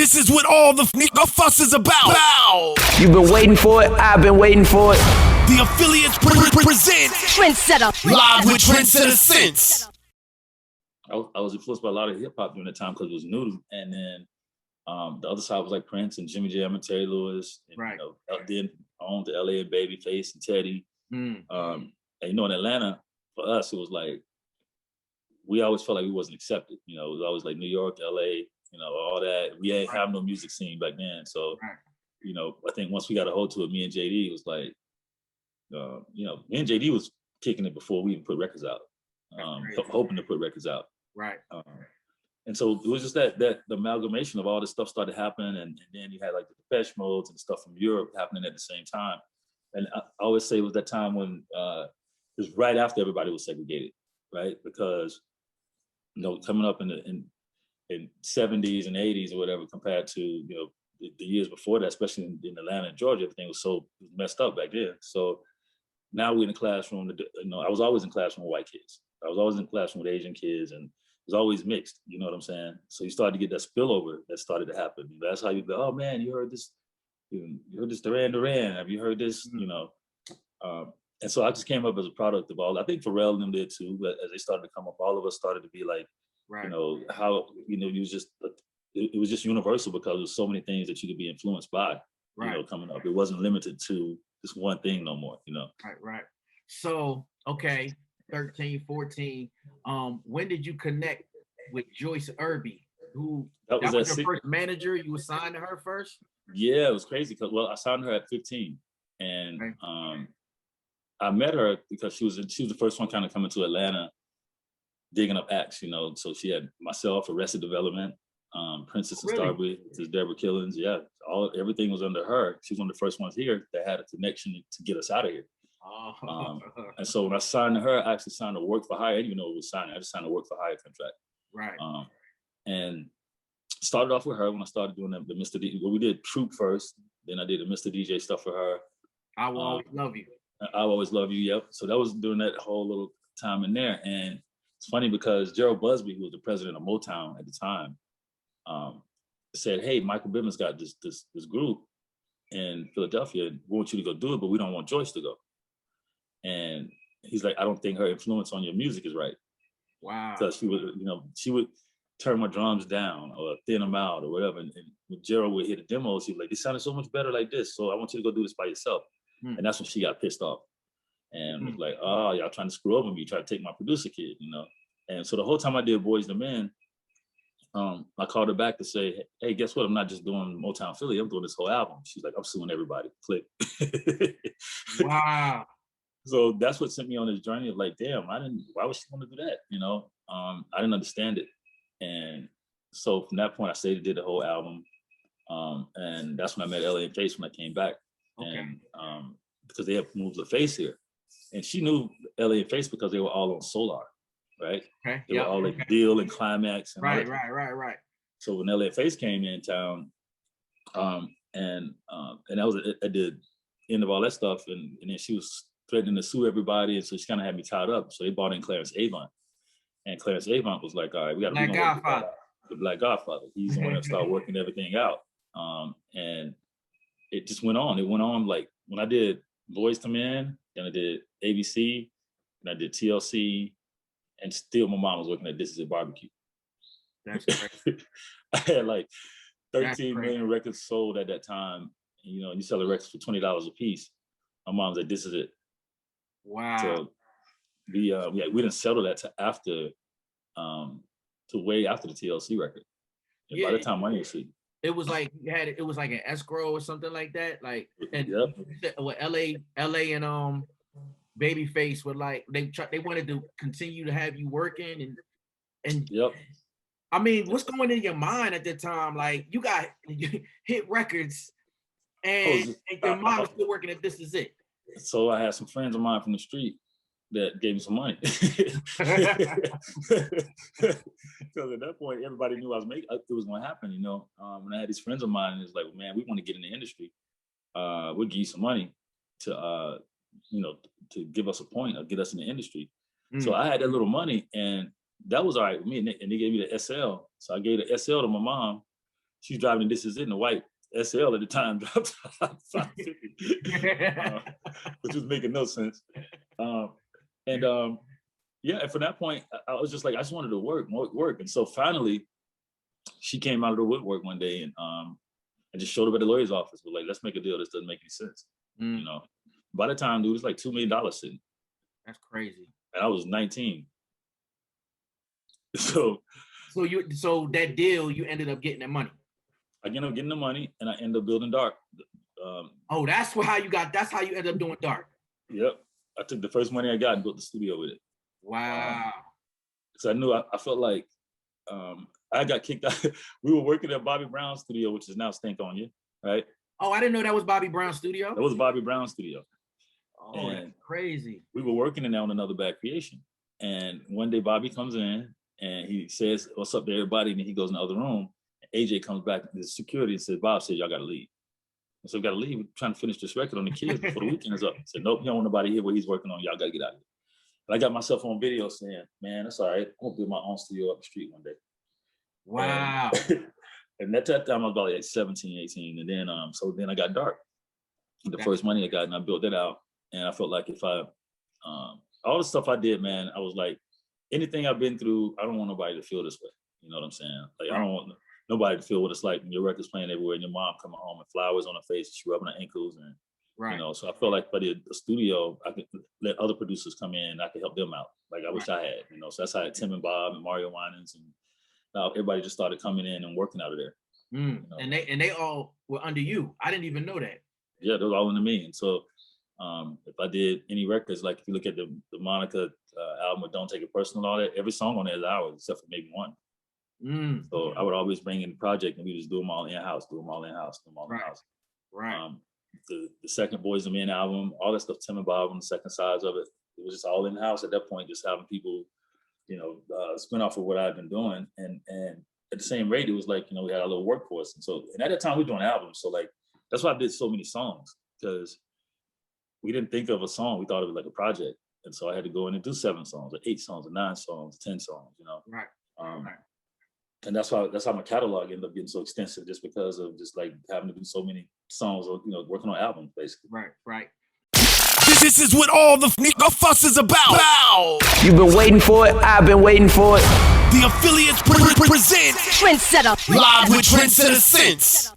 This is what all the fuss is about. Bow. You've been waiting for it. I've been waiting for it. The affiliates present Trendsetter live with Trendsetter Sense. I was influenced by a lot of hip hop during that time because it was new. And then the other side was like Prince and Jimmy Jam and Terry Lewis. And, right. Then on to LA and Babyface and Teddy. And in Atlanta, for us, it was like, we always felt like we wasn't accepted. It was always like New York, LA, all that. We ain't have no music scene back then. So, I think once we got a hold to it, me and JD, it was like, me and JD was kicking it before we even put records out, hoping to put records out. Right. And so it was just that the amalgamation of all this stuff started happening. And then you had like the Depeche Modes and stuff from Europe happening at the same time. And I always say it was that time when it was right after everybody was segregated, right? Because, coming up in the 70s and 80s or whatever, compared to, the years before that, especially in Atlanta and Georgia, everything was so messed up back then. So now we're in the classroom. I was always in classroom with white kids. I was always in classroom with Asian kids, and it was always mixed. You know what I'm saying? So you started to get that spillover that started to happen. That's how you go, oh man, you heard this. You heard this Duran Duran. Have you heard this? And so I just came up as a product of all. I think Pharrell and them did too. But as they started to come up, all of us started to be like, right. How it was just universal because there's so many things that you could be influenced by. Right. Coming up, it wasn't limited to this one thing no more. Right. So okay, 13, 14. When did you connect with Joyce Irby? That was your first manager? You assigned to her first? Yeah, it was crazy because I signed her at 15, and okay. I met her because she was the first one kind of coming to Atlanta, digging up acts. So she had myself, Arrested Development, Princess and Starboy, this is Deborah Killens. Yeah, everything was under her. She was one of the first ones here that had a connection to get us out of here. Oh. And so when I signed to her, I actually signed a work for hire. I didn't even know it was signing. I just signed a work for hire contract. Right. And started off with her when I started doing the Mr. D. Well, we did Troop first, then I did the Mr. DJ stuff for her. I Will Always Love You. I Will Always Love You. Yep. So that was during that whole little time in there, and it's funny because Gerald Busby, who was the president of Motown at the time, said, "Hey, Michael Bivins got this group in Philadelphia. We want you to go do it, but we don't want Joyce to go." And he's like, "I don't think her influence on your music is right." Wow. Because she would turn my drums down or thin them out or whatever. And when Gerald would hear the demos, he was like, "This sounded so much better like this. So I want you to go do this by yourself." And that's when she got pissed off and was like, "Oh, y'all trying to screw over me, try to take my producer kid, And so the whole time I did Boyz II Men, I called her back to say, "Hey, guess what? I'm not just doing Motown Philly. I'm doing this whole album." She's like, "I'm suing everybody." Click. Wow. So that's what sent me on this journey of like, damn, why would she want to do that? I didn't understand it. And so from that point, I stayed and did the whole album. And that's when I met LA and Face when I came back. Okay. And because they had moved Laface here. And she knew LA and Face because they were all on Solar, right? Okay. They were all like Deal and Climax. And right. So when LA and Face came in town, and that was at the end of all that stuff, and then she was threatening to sue everybody, and so she kind of had me tied up. So they brought in Clarence Avant. And Clarence Avant was like, "All right, we got to the Black Godfather. He's the one that started working everything out." And it just went on. It went on like when I did Boyz II Men, then I did ABC, and I did TLC, and still my mom was working at This Is It Barbecue. That's great. I had like 13 million records sold at that time. And, you sell the records for $20 a piece. My mom's like, "This is it." Wow. So we didn't settle that to way after the TLC record. And by the time Money was Sweet. It was like it was like an escrow or something like that. Like, and with LA and Babyface were like they wanted to continue to have you working and yep. I mean, what's going in your mind at that time? Like, you got hit records and your mom is still working at This Is It. So I had some friends of mine from the street that gave me some money. Because at that point, everybody knew it was going to happen, When I had these friends of mine, and it's like, "Man, we want to get in the industry. We'll give you some money to, to give us a point or get us in the industry." So I had that little money, and that was all right with me. And they gave me the SL. So I gave the SL to my mom, she's driving This Is It in a white SL at the time, dropped $550, which was making no sense. Yeah, and from that point, I was just like, I just wanted to work. And so finally, she came out of the woodwork one day and just showed up at the lawyer's office. We're like, let's make a deal. This doesn't make any sense. You know, by the time, dude, it was like $2 million sitting. That's crazy. And I was 19. So that deal, you ended up getting that money. I ended up getting the money, and I ended up building Dark. That's how you ended up doing Dark. Yep. I took the first money I got and built the studio with it. Wow. So I knew I felt like I got kicked out. We were working at Bobby Brown's studio, which is now Stink On You, right? Oh, I didn't know that was Bobby Brown's studio. That was Bobby Brown's studio. Oh, and that's crazy. We were working in there on another bad creation. And one day Bobby comes in and he says, "What's up to everybody?" And then he goes in the other room. AJ comes back to the security and says, "Bob said y'all gotta leave." And so we gotta leave. We're trying to finish this record on the kids before the weekend is up. I said, "Nope, you don't want nobody here what he's working on. Y'all gotta get out of here." And I got myself on video saying, "Man, that's all right. I'm gonna build my own studio up the street one day." Wow. And at that time I was about like 17, 18. And then so then I got Dark. The first money I got, and I built that out. And I felt like if I all the stuff I did, man, I was like, anything I've been through, I don't want nobody to feel this way. You know what I'm saying? Like I don't want nobody to feel what it's like when your record's playing everywhere and your mom coming home and flowers on her face, she rubbing her ankles, and you know. So I felt like by the studio, I could let other producers come in, and I could help them out. Like I wish I had, you know. So that's how I had Tim and Bob and Mario Winans, and now everybody just started coming in and working out of there. You know? And they all were under you. I didn't even know that. Yeah, they were all under me. And so if I did any records, like if you look at the Monica album with Don't Take It Personal, all that, every song on there is ours except for maybe one. So I would always bring in the project and we just do them all in-house. Right. The second Boyz II Men album, all that stuff, Tim and Bob on the second sides of it, it was just all in-house at that point, just having people, you know, spin off of what I've been doing. And at the same rate, it was like, you know, we had a little workforce. And so, and at that time we were doing albums. So like, that's why I did so many songs, because we didn't think of a song. We thought of it like a project. And so I had to go in and do 7 songs or 8 songs or 9 songs, 10 songs, you know? Right. And that's how my catalog ended up getting so extensive, just because of just like having to do so many songs or, you know, working on albums basically. Right. This is what all the fuss is about. You've been waiting for it. I've been waiting for it. The affiliates present Trendsetter live with Trendsetter Sense.